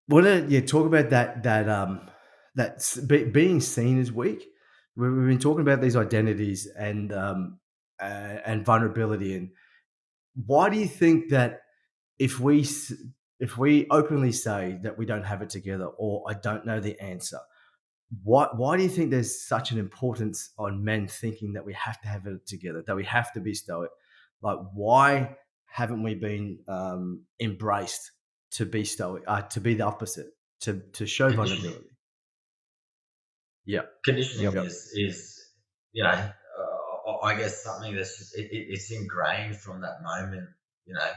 want to talk about being seen as weak. We've been talking about these identities and vulnerability. And why do you think that if we s- if we openly say that we don't have it together or I don't know the answer, why do you think there's such an importance on men thinking that we have to have it together, that we have to be stoic? Like, why haven't we been embraced to be stoic, to be the opposite, to show Conditioning. vulnerability? Yeah. Conditioning Yep. is you know, I guess something that's it's ingrained from that moment, you know.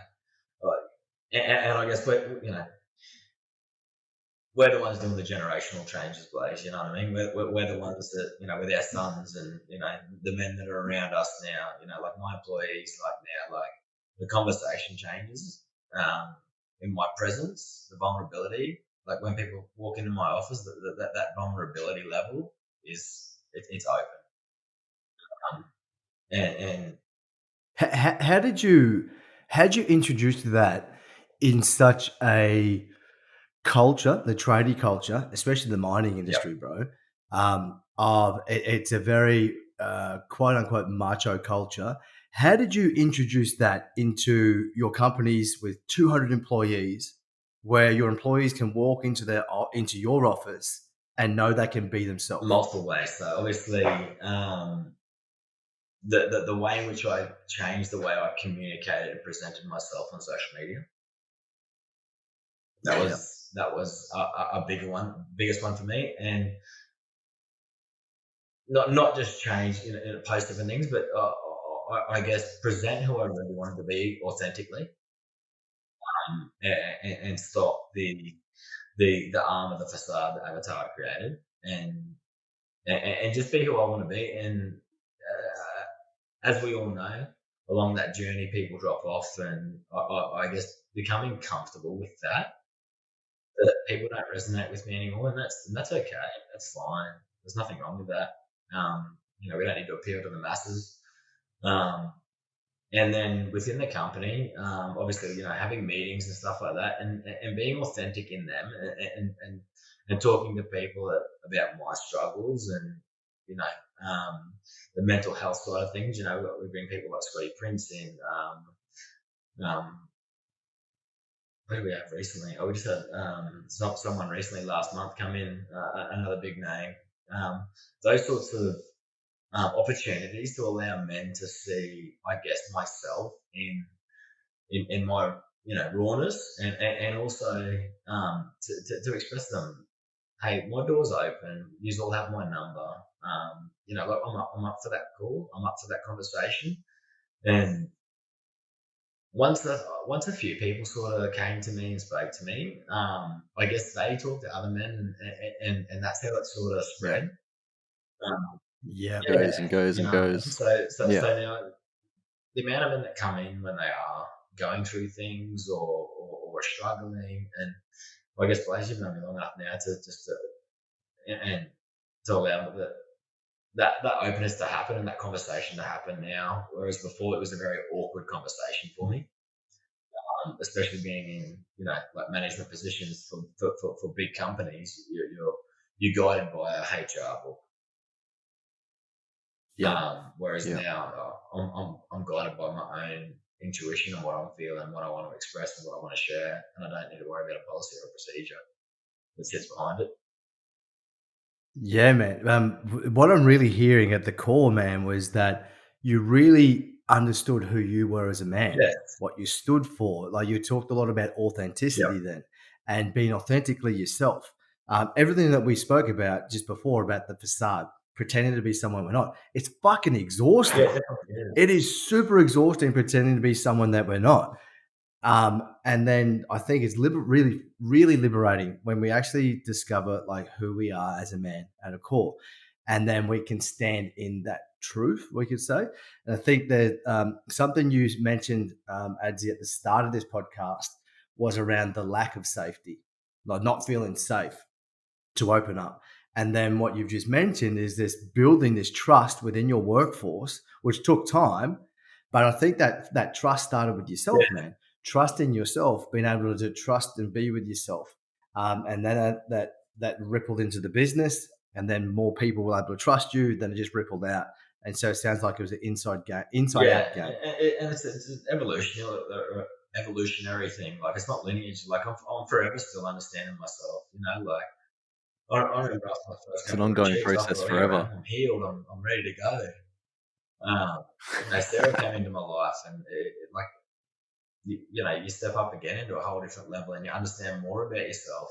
Like, and I guess we're the ones doing the generational changes, Blase. You know what I mean? We're the ones that, with our sons and, the men that are around us now, like my employees, like now, like the conversation changes in my presence, the vulnerability. Like when people walk into my office, that vulnerability level it's open. Um, and How did you introduce that in such a culture, the tradie culture, especially the mining Yep. industry, bro? It's a very quote unquote macho culture. How did you introduce that into your companies with 200 employees, where your employees can walk into your office and know they can be themselves? Multiple ways. So obviously, the way in which I changed the way I communicated and presented myself on social media. That Yeah, was a bigger one, biggest one for me, and not just change in a post different things, but I guess present who I really wanted to be authentically, and stop the arm of the facade that Avatar created, and just be who I want to be. And as we all know, along that journey, people drop off, and I guess becoming comfortable with that people don't resonate with me anymore, and that's okay. That's fine. There's nothing wrong with that. We don't need to appeal to the masses. Um, and then within the company, obviously, having meetings and stuff like that, and being authentic in them, and talking to people about my struggles, and you know, the mental health side of things. We bring people like Scotty Prince in. Um, what do we have recently? We just had someone recently last month come in, another big name. Those sorts of opportunities to allow men to see, I guess, myself in my rawness, and also to express them. Hey, my door's open. You all have my number. Like I'm up for that call. I'm up for that conversation. And once a few people sort of came to me and spoke to me, I guess they talked to other men, and that's how it sort of yeah, spread. Um, yeah, yeah, Goes and goes you and know what I mean. goes. So Yeah. now the amount of men that come in when they are going through things, or struggling, and I guess Blaze, you've known me long enough now to just and to allow that openness to happen and that conversation to happen now, whereas before it was a very awkward conversation for me. Especially being in like management positions for big companies, you're guided by a HR book. yeah. Whereas Yeah. now I'm guided by my own intuition and what I'm feeling, what I want to express, and what I want to share, and I don't need to worry about a policy or a procedure that sits behind it. Yeah, man. What I'm really hearing at the core, man, was that you really understood who you were as a man, Yeah. what you stood for. Like, you talked a lot about Yep. authenticity then, and being authentically yourself. Everything that we spoke about just before about the facade, pretending to be someone we're not, it's fucking Yeah. exhausting. Definitely. It is super exhausting pretending to be someone that we're not. And then I think it's really, really liberating when we actually discover like who we are as a man at a core, and then we can stand in that truth. We could say, and I think that something you mentioned, Adzi, at the start of this podcast was around the lack of safety, like not feeling safe to open up. And then what you've just mentioned is this building this trust within your workforce, which took time. But I think that trust started with yourself, Yeah. man. Trust in yourself, being able to trust and be with yourself. and then that rippled into the business, and then more people were able to trust you. Then it just rippled out, and so it sounds like it was an inside Yeah, out game. and it's an evolutionary thing. Like, it's not lineage. Like, I'm forever still understanding myself. Like, I remember after my first It's an couple of ongoing retreats, I process thought, yeah, forever. man, I'm healed. I'm ready to go. Sarah came into my life, and like, you step up again into a whole different level, and you understand more about yourself,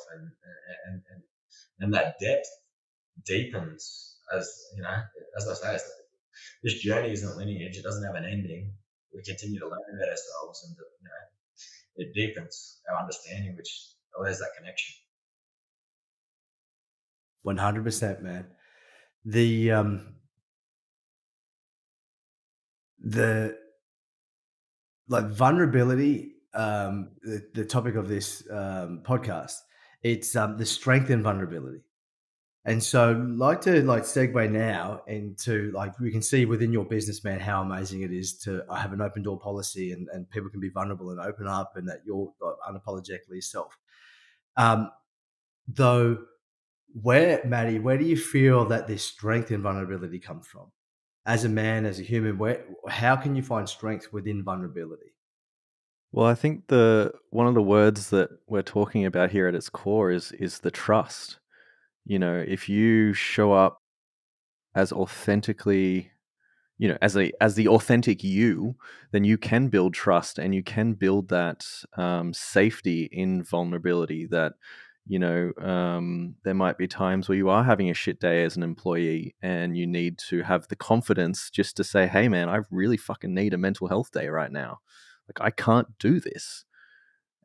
and that depth deepens as I say. This journey isn't lineage. It doesn't have an ending. We continue to learn about ourselves, and it deepens our understanding, which allows that connection. 100%, man. The like vulnerability, the topic of this podcast, it's the strength in vulnerability. And so I'd like to segue now into, like, we can see within your business, man, how amazing it is to have an open door policy, and people can be vulnerable and open up, and that you're unapologetically yourself. Though, Maddie, where do you feel that this strength in vulnerability comes from? As a man, as a human, how can you find strength within vulnerability? Well, I think one of the words that we're talking about here at its core is the trust. If you show up as authentically, as the authentic you, then you can build trust, and you can build that safety in vulnerability. That there might be times where you are having a shit day as an employee, and you need to have the confidence just to say, "Hey, man, I really fucking need a mental health day right now. Like, I can't do this."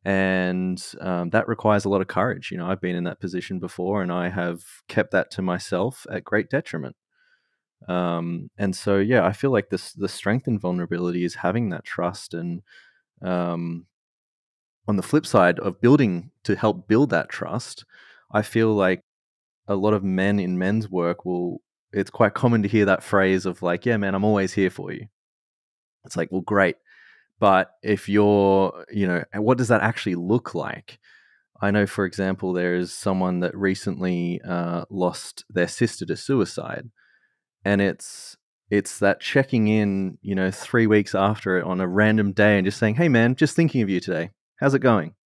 And that requires a lot of courage. I've been in that position before, and I have kept that to myself at great detriment. And so, yeah, I feel like the strength in vulnerability is having that trust. And on the flip side of to help build that trust, I feel like a lot of men in men's work it's quite common to hear that phrase of like, "Yeah, man, I'm always here for you." It's like, well, great. But if you're, what does that actually look like? I know, for example, there is someone that recently lost their sister to suicide, and it's that checking in, 3 weeks after it on a random day and just saying, "Hey, man, just thinking of you today. How's it going?"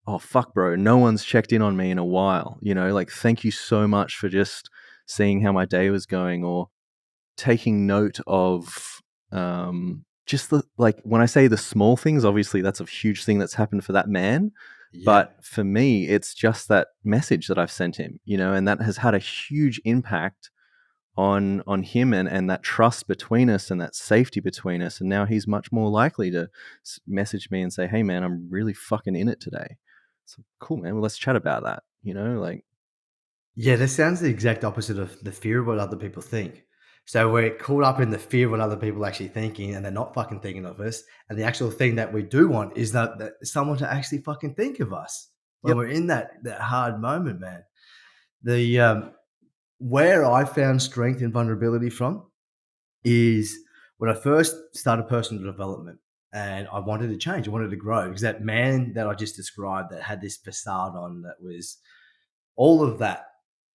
"Oh, fuck, bro, no one's checked in on me in a while. Like, thank you so much for just seeing how my day was going," or taking note of just when I say the small things, obviously that's a huge thing that's happened for that man. Yeah. But for me, it's just that message that I've sent him, and that has had a huge impact on him, and that trust between us, and that safety between us. And now he's much more likely to message me and say, "Hey, man, I'm really fucking in it today." So cool, man. Well, let's chat about that. Yeah, that sounds the exact opposite of the fear of what other people think. So we're caught up in the fear of what other people are actually thinking, and they're not fucking thinking of us. And the actual thing that we do want is that someone to actually fucking think of us when Yep. we're in that hard moment, man. The where I found strength and vulnerability from is when I first started personal development, and I wanted to change. I wanted to grow, because that man that I just described, that had this facade on, that was all of that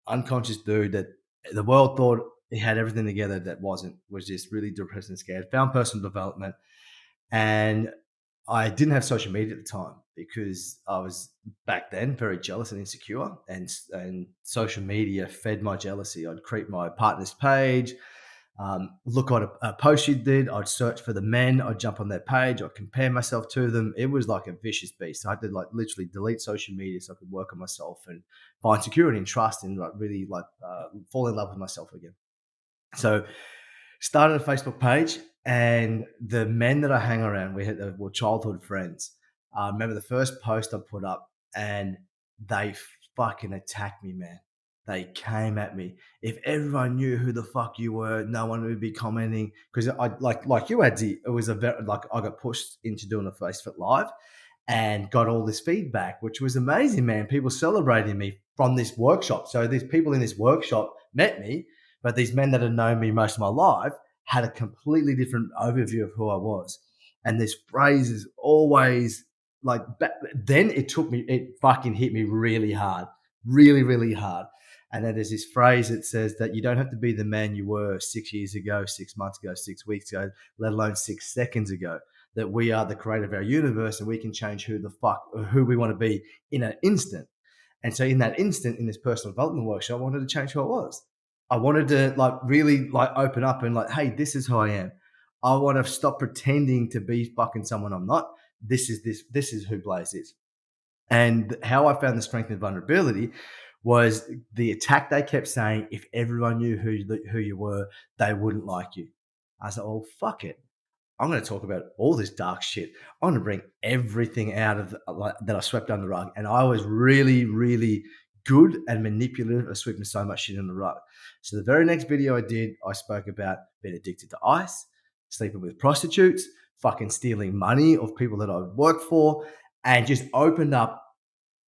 unconscious dude that the world thought he had everything together, that wasn't, was just really depressed and scared. Found personal development, and I didn't have social media at the time, because I was back then very jealous and insecure, and social media fed my jealousy. I'd create my partner's page, look at a post she did, I'd search for the men, I'd jump on their page, I'd compare myself to them. It was like a vicious beast. I had to literally delete social media so I could work on myself and find security and trust, and really fall in love with myself again. So started a Facebook page, and the men that I hang around, were childhood friends. I remember the first post I put up, and they fucking attacked me, man. They came at me. If everyone knew who the fuck you were, no one would be commenting. Because I like you, Adzi, it was I got pushed into doing a Facebook Live, and got all this feedback, which was amazing, man. People celebrating me from this workshop. So these people in this workshop met me, but these men that had known me most of my life had a completely different overview of who I was. And this phrase is always like then it fucking hit me really hard, really, really hard. And then there's this phrase that says that you don't have to be the man you were 6 years ago, 6 months ago, 6 weeks ago, let alone 6 seconds ago. That we are the creator of our universe and we can change who we want to be in an instant. And so in that instant, in this personal development workshop, I wanted to change who I was. I wanted to like really like open up and like, hey, this is who I am. I want to stop pretending to be fucking someone I'm not. This is who Blase is. And how I found the strength and vulnerability was the attack they kept saying, if everyone knew who you were, they wouldn't like you. I said, oh, fuck it. I'm going to talk about all this dark shit. I'm going to bring everything out of that I swept under the rug. And I was really, really good and manipulative at sweeping so much shit under the rug. So the very next video I did, I spoke about being addicted to ice, sleeping with prostitutes, fucking stealing money of people that I work for, and just opened up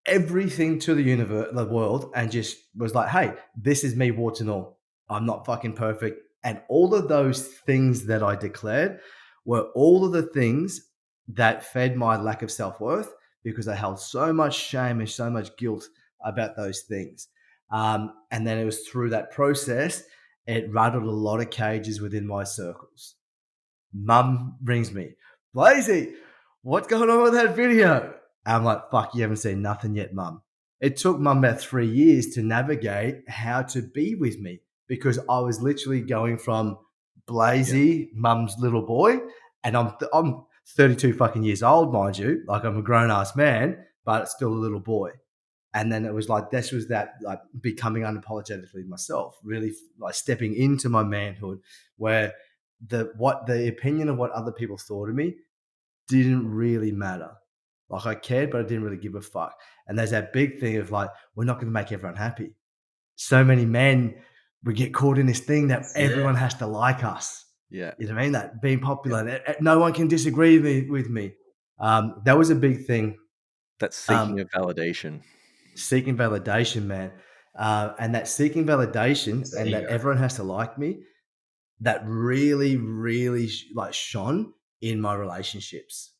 everything to the universe, the world, and just was like, hey, this is me, warts and all. I'm not fucking perfect. And all of those things that I declared were all of the things that fed my lack of self-worth because I held so much shame and so much guilt about those things. And then it was through that process, it rattled a lot of cages within my circles. Mum rings me, Blase, what's going on with that video? I'm like, fuck, you haven't seen nothing yet, Mum. It took Mum about 3 years to navigate how to be with me because I was literally going from Blase, Mum's little boy, and I'm 32 fucking years old, mind you. Like I'm a grown ass man, but still a little boy. And then it was like this was that like becoming unapologetically myself, really like stepping into my manhood, where the opinion of what other people thought of me didn't really matter. Like I cared, but I didn't really give a fuck. And there's that big thing of like, we're not going to make everyone happy. So many men, we get caught in this thing that everyone has to like us. Yeah. You know what I mean? That being popular, no one can disagree with me. That was a big thing. That seeking of validation. Seeking validation, man. And that seeking validation and that everyone has to like me, that really, really like shone in my relationships.